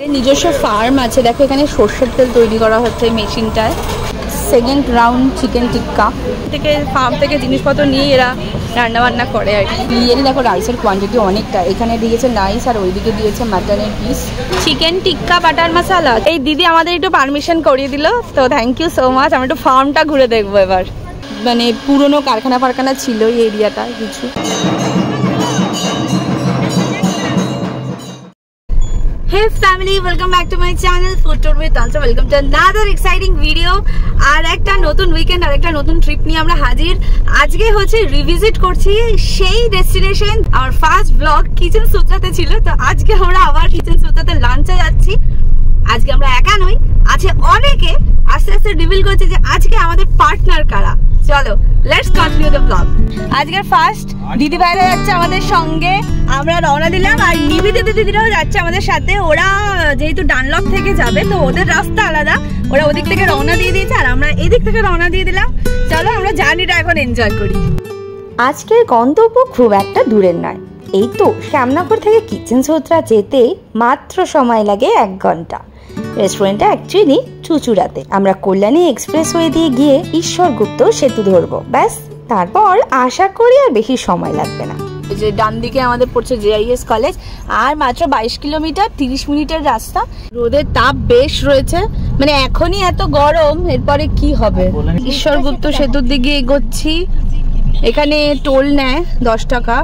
এদের নিজস্ব ফার্ম আছে, দেখো এখানে সর্ষের তেল তৈরি করা হচ্ছে এই মেশিনটায়। সেকেন্ড রাউন্ড চিকেন টিক্কা থেকে ফার্ম থেকে জিনিসপত্র নিয়ে এরা রান্নাবান্না করে আর কি। বিরিয়ানি দেখো রাইসের কোয়ান্টিটি অনেকটা, এখানে দিয়েছে রাইস আর ওইদিকে দিয়েছে মাটনের পিস। চিকেন টিক্কা বাটার মশলা এই দিদি আমাদের একটু পারমিশন করিয়ে দিল, তো থ্যাংক ইউ সো মাচ। আমরা একটু ফার্মটা ঘুরে দেখবো এবার। মানে পুরনো কারখানা ছিল এই এরিয়াটা কিছু। Hey family, welcome back to my channel Food Tour with Tantra. Welcome to another exciting video. আর একটা নতুন উইকেন্ড আর একটা নতুন ট্রিপ নিয়ে আমরা হাজির। আজকে হচ্ছে রিভিজিট করছি সেই ডেস্টিনেশন। আমার ফার্স্ট ব্লগ কিচেন সুত্রাতে ছিল, তো আজকে আমরা আবার কিচেন সুত্রাতে লাঞ্চে যাচ্ছি। আজকে আমরা একা নই, আছে অনেকে। আস্তে আস্তে রিভিল করছে যে আজকে আমাদের পার্টনার কারা। চলো লেটস কন্টিনিউ দ্য ব্লগ। আজকের ফার্স্ট দিদি ভাইরা যাচ্ছে আমাদের সঙ্গে, আমরা রওনা দিলাম। আর নিবিদিত দিদিরাও যাচ্ছে আমাদের সাথে। ওরা যেহেতু ডানলপ থেকে যাবে তো ওদের রাস্তা আলাদা, ওরা ওদিক থেকে রওনা দিয়ে দিয়েছে আর আমরা এদিক থেকে রওনা দিয়ে দিলাম। চলো আমরা জার্নিটা এখন এনজয় করি। আজকের গন্তব্য খুব একটা দূরের নয়, এই তো শ্যামনগর থেকে কিচেন সুত্রা যেতে মাত্র সময় লাগে 1 ঘন্টা। রেস্টুরেন্টটা অ্যাকচুয়ালি চুচুড়াতে। আমরা কল্যাণী এক্সপ্রেসওয়ে দিয়ে গিয়ে ঈশ্বরগুপ্ত সেতু ধরবো, ব্যাস তারপর আশা করি আর বেশি সময় লাগবে না। যে ডান দিকে আমাদের পড়ছে জেআইএস কলেজ, আর মাত্র 22 কিলোমিটার 30 মিনিটের রাস্তা। রোদের তাপ বেশ রয়েছে, মানে এখনই এত গরম, এরপরে কি হবে। ঈশ্বরগুপ্ত সেতুর দিকে এগোচ্ছি। এখানে টোল নেয় 10 টাকা।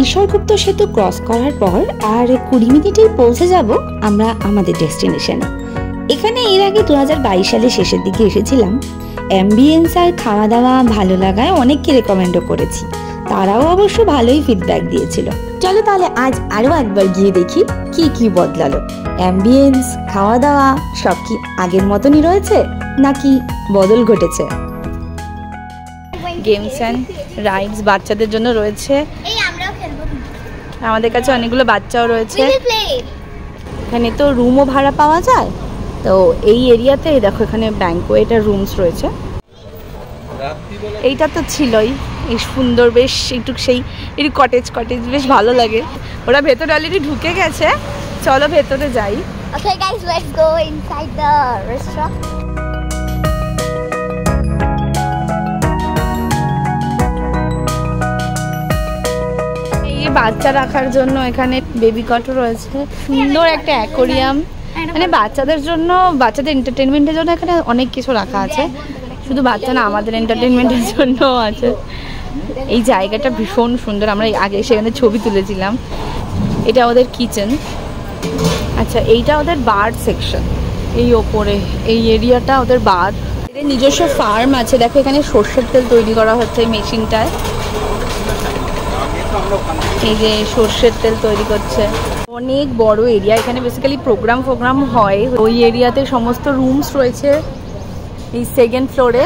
ঈশ্বরগুপ্ত সেতু ক্রস করার পর আর 20 মিনিটেই পৌঁছে যাব আমরা আমাদের ডেস্টিনেশনে। এখানে এর আগে 2022 সালের শেষের দিকে এসেছিলাম। অ্যাম্বিয়েন্স আর খাওয়া দাওয়া ভালো লাগায় অনেককে রেকমেন্ডও করেছি, তারাও অবশ্য ভালোই ফিডব্যাক দিয়েছিল। চলো তাহলে আজ আরও একবার গিয়ে দেখি কি কি বদলালো। অ্যাম্বিয়েন্স, খাওয়া দাওয়া সব কি আগের মতনই রয়েছে নাকি বদল ঘটেছে। গেমস অ্যান্ড রাইডস বাচ্চাদের জন্য রয়েছে, আমাদের কাছে অনেকগুলো বাচ্চাও রয়েছে। এখানে তো রুমও ভাড়া পাওয়া যায়, তো এই এরিয়াতে দেখো এখানে ব্যাংকোয়েটের রুমস রয়েছে। এইটা তো ছিলই, এই সুন্দর বেশ একটু সেই একটু কটেজ বেশ ভালো লাগে। ওরা ভেতরে অলরেডি ঢুকে গেছে, চলো ভেতরে যাই। Okay guys, let's go inside the restaurant. বাচ্চা রাখার জন্য এখানে বেবি কটও রয়েছে, সুন্দর একটা অ্যাকোরিয়াম। মানে বাচ্চাদের জন্য, বাচ্চাদের এন্টারটেনমেন্টের জন্য এখানে অনেক কিছু রাখা আছে। শুধু বাচ্চা না, আমাদের এন্টারটেনমেন্টের জন্যও আছে। এই জায়গাটা ভীষণ সুন্দর, আমরা আগে সেখানে ছবি তুলেছিলাম। এটা ওদের কিচেন। আচ্ছা, এইটা ওদের বার সেকশন। এই ওপরে এই এরিয়াটা ওদের বার। এদের নিজস্ব ফার্ম আছে, দেখো এখানে সর্ষের তেল তৈরি করা হচ্ছে এই মেশিনটায়। এই যে সর্ষের তেল তৈরি করছে। অনেক বড় এরিয়া, এখানে বেসিক্যালি প্রোগ্রাম হয়। ওই এরিয়াতে সমস্ত রুমস রয়েছে এই সেকেন্ড ফ্লোরে।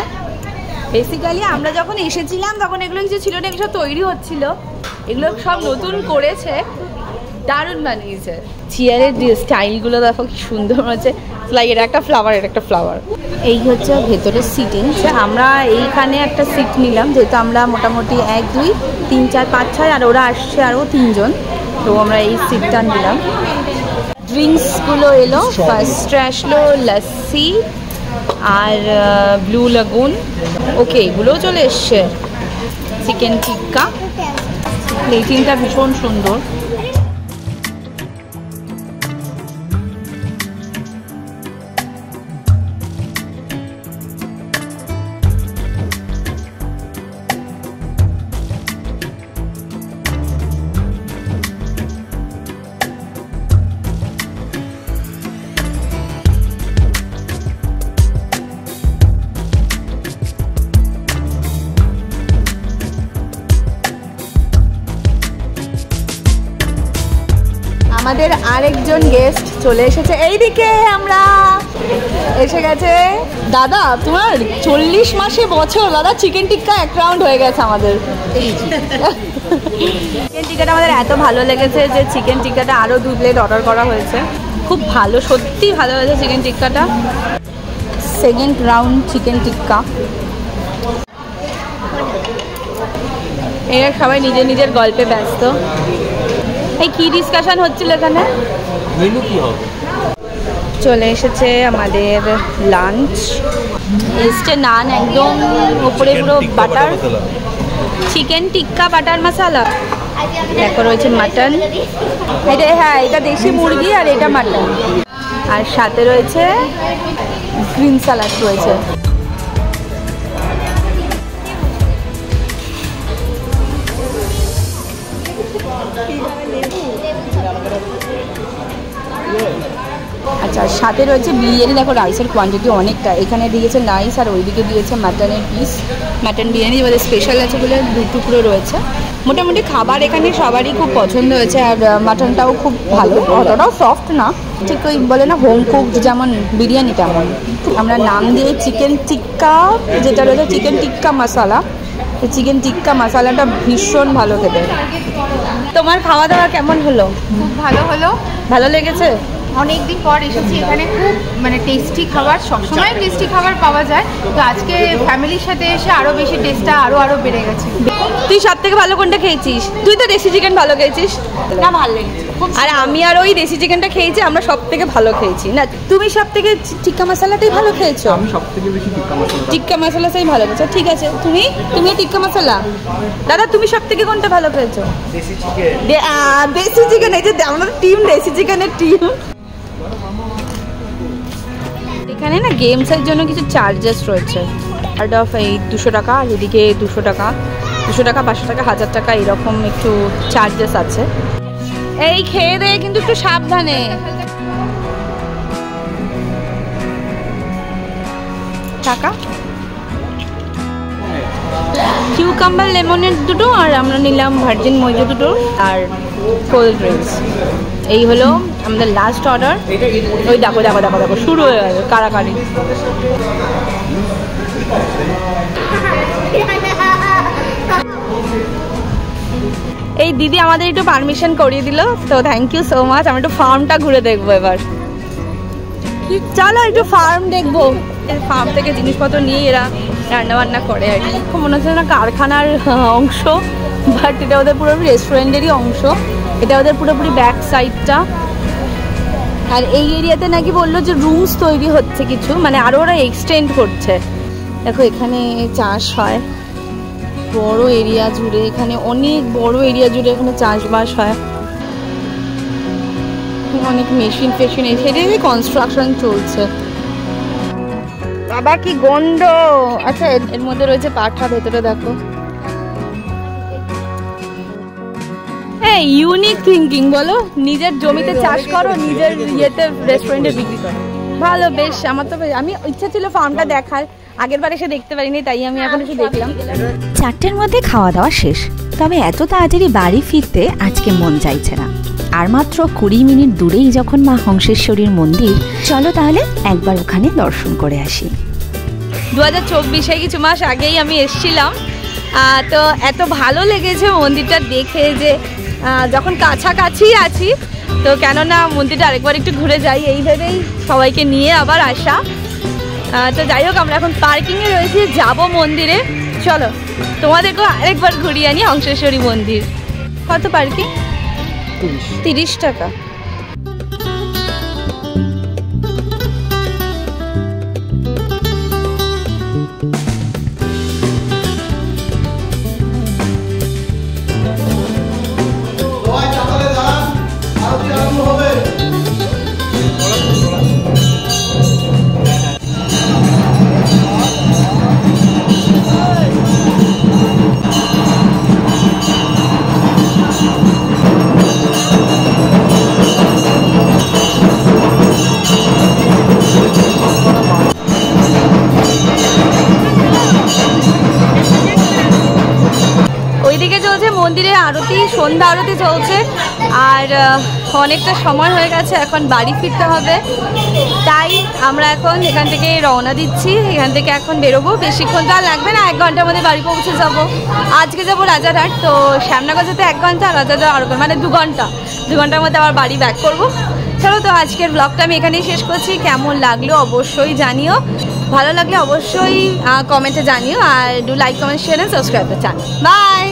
বেসিক্যালি আমরা যখন এসেছিলাম তখন এগুলো কিছু ছিল না, এগুলো তৈরি হচ্ছিল। এগুলো সব নতুন করেছে, দারুণ বানিয়েছে। চেয়ারের স্টাইলগুলো দেখো কি সুন্দর হচ্ছে। লাইক এটা একটা ফ্লাওয়ার, এটা একটা ফ্লাওয়ার। এই হচ্ছে ভেতরের সিটিং। আমরা এইখানে একটা সিট নিলাম, যেহেতু আমরা মোটামুটি 1 2 3 4 5 6 আর ওরা আসছে আরও 3 জন, তো আমরা এই সিটটা নিলাম। ড্রিঙ্কসগুলো এলো, ফার্স্টে আসলো লস্যি আর ব্লু লাগুন। ওকে, এগুলোও চলে এসছে। চিকেন টিক্কা, প্লেটিংটা ভীষণ সুন্দর। আমাদের আরেকজন গেস্ট চলে এসেছে, এইদিকে আমরা এসে গেছে। দাদা, তোমার 40 মাসে বছর দাদা। চিকেন টিক্কা 1 রাউন্ড হয়ে গেছে আমাদের। চিকেন টিক্কাটা আমাদের এত ভালো লেগেছে যে চিকেন টিক্কাটা আরও 2 প্লেট অর্ডার করা হয়েছে। খুব ভালো, সত্যি ভালো হয়েছে চিকেন টিক্কাটা। সেকেন্ড রাউন্ড চিকেন টিক্কা। এরা সবাই নিজের নিজের গল্পে ব্যস্ত। এই কি ডিসকাশন হচ্ছিল এখানে? মেনু কি হবে? চলে এসেছে আমাদের লাঞ্চ। এসছে নান, একদম উপরে পুরো বাটার, চিকেন টিক্কা বাটার মশালা, দেখো রয়েছে মাটন, এটা হ্যাঁ এটা দেশি মুরগি আর এটা মাটন, আর সাথে রয়েছে গ্রিন স্যালাড রয়েছে। আচ্ছা, সাথে রয়েছে বিরিয়ানি। দেখো রাইসের কোয়ান্টিটি অনেকটা, এখানে দিয়েছে রাইস আর ওইদিকে দিয়েছে মাটনের পিস। মাটন বিরিয়ানি এবারে স্পেশাল আছে বলে 2 টুকরো রয়েছে। মোটামুটি খাবার এখানে সবারই খুব পছন্দ হয়েছে, আর মাটনটাও খুব ভালো, অতটাও সফট না, ঠিক ওই বলে না হোম কুকড যেমন বিরিয়ানি তেমন। আমরা নাম দিয়ে চিকেন টিক্কা, যেটা রয়েছে চিকেন টিক্কা মশালা, চিকেন টিক্কা মশালাটা ভীষণ ভালো খেতে। তোমার খাওয়া দাওয়া কেমন হলো? খুব ভালো হলো, ভালো লেগেছে? অনেকদিন পর এসেছি এখানে, খুব মানে টেস্টি খাবার, সবসময় টেস্টি খাবার পাওয়া যায়, তো আজকে ফ্যামিলির সাথে এসে আরও বেশি টেস্টটা আরও বেড়ে গেছে। তুই সব থেকে ভালো কোনটা খেয়েছিস? তুই তো দেশি চিকেন ভালো খেয়েছিস না, ভালো লেগেছে। আর আমি আর ওই দেশি চিকেনটা খেয়েছি, আমরা সব থেকে ভালো খেয়েছি। না তুমি সব থেকে টিক্কা মশলাটাই ভালো খেয়েছো? আমি সব থেকে বেশি টিক্কা মশলাটাই ভালো খেয়েছো, ঠিক আছে। তুমিও টিক্কা মশলা। দাদা তুমি সব থেকে কোনটা ভালো খেয়েছো? দেশি চিকেন। দেশি চিকেন, এই যে আমাদের টিম দেশি চিকেনের টিম। এখানে না গেমসের জন্য কিছু চার্জেস রয়েছে, আউট অফ এই 200 টাকা, আর এদিকে 200 টাকা, 500 টাকা, 1000 টাকা, এরকম একটু চার্জেস আছে। এই খেয়ে দেয়ে কিন্তু একটু সাবধানে। টাকা কিউকাম্বার লেমনের 2টো, আর আমরা নিলাম ভার্জিন মজু 2টো, আর কোল্ড ড্রিঙ্কস। এই হলো আমাদের লাস্ট অর্ডার। ওই দেখো দেখো দেখো দেখো শুরু হয়ে গেছে কারাকারি। এই দিদি আমাদের একটু পারমিশন করিয়ে দিল, তো থ্যাংক ইউ সো মাচ। আমি একটু ফার্মটা ঘুরে দেখবো এবার। চলো একটু ফার্ম দেখবো। ফার্ম থেকে জিনিসপত্র নিয়ে এরা রান্না বান্না করে আর কি। খুব মনে হচ্ছে না কারখানার অংশ, বাট এটা ওদের পুরোপুরি রেস্টুরেন্টেরই অংশ। এটা ওদের পুরোপুরি ব্যাক সাইডটা। আর এই এরিয়াতে নাকি বললো যে রুমস তৈরি হচ্ছে কিছু, মানে আরও ওরা এক্সটেন্ড করছে। দেখো এখানে চাষ হয় বড় এরিয়া জুড়ে, এখানে অনেক বড় এরিয়া জুড়ে এখানে চাষবাস হয়। অনেক মেশিন ফেশিন এসে কনস্ট্রাকশন চলছে। বাবা কি গন্ধ! আচ্ছা এর মধ্যে রয়েছে পাঠা, ভেতরে দেখো। হ্যাঁ, ইউনিক থিঙ্কিং বলো, নিজের জমিতে চাষ করো, নিজের ইয়েতে রেস্টুরেন্টে বিক্রি করো, ভালো বেশ। আমার তো আমি ইচ্ছা ছিল ফার্মটা দেখার, আগের বার এসে দেখতে পারিনি, তাই আমি এখন এসে দেখলাম। 4টের মধ্যে খাওয়া দাওয়া শেষ, তবে এত তাড়াতাড়ি বাড়ি ফিরতে আজকে মন চাইছে না। আর মাত্র 20 মিনিট দূরেই যখন মা হংসেশ্বরীর মন্দির, চলো তাহলে একবার ওখানে দর্শন করে আসি। 2024 কিছু মাস আগেই আমি এসেছিলাম, তো এত ভালো লেগেছে মন্দিরটা দেখে যে যখন কাছাকাছি আছি, তো কেননা মন্দিরটা আরেকবার একটু ঘুরে যাই, এই ভেবেই সবাইকে নিয়ে আবার আসা। তো যাই হোক, আমরা এখন পার্কিংয়ে রয়েছি, যাব মন্দিরে। চলো তোমাদেরকেও আরেকবার ঘুরিয়ে আনি হংসেশ্বরী মন্দির। কত পার্কিং? 30 টাকা। মন্দিরে আরতি, সন্ধ্যা আরতি চলছে, আর অনেকটা সময় হয়ে গেছে, এখন বাড়ি ফিরতে হবে। তাই আমরা এখন এখান থেকে রওনা দিচ্ছি। এখান থেকে এখন বেরোবো, বেশিক্ষণ তো আর লাগবে না, 1 ঘন্টার মধ্যে বাড়ি পৌঁছে যাব। আজকে যাবো রাজারহাট, তো শ্যামনগর যেতে 1 ঘন্টা, রাজারহাট আরো মানে 2 ঘন্টা। 2 ঘন্টার মধ্যে আবার বাড়ি ব্যাক করবো। চলো, তো আজকের ব্লগটা আমি এখানেই শেষ করছি। কেমন লাগলো অবশ্যই জানিও, ভালো লাগলে অবশ্যই কমেন্টে জানিও, আর do like, comment, share and subscribe the channel. By.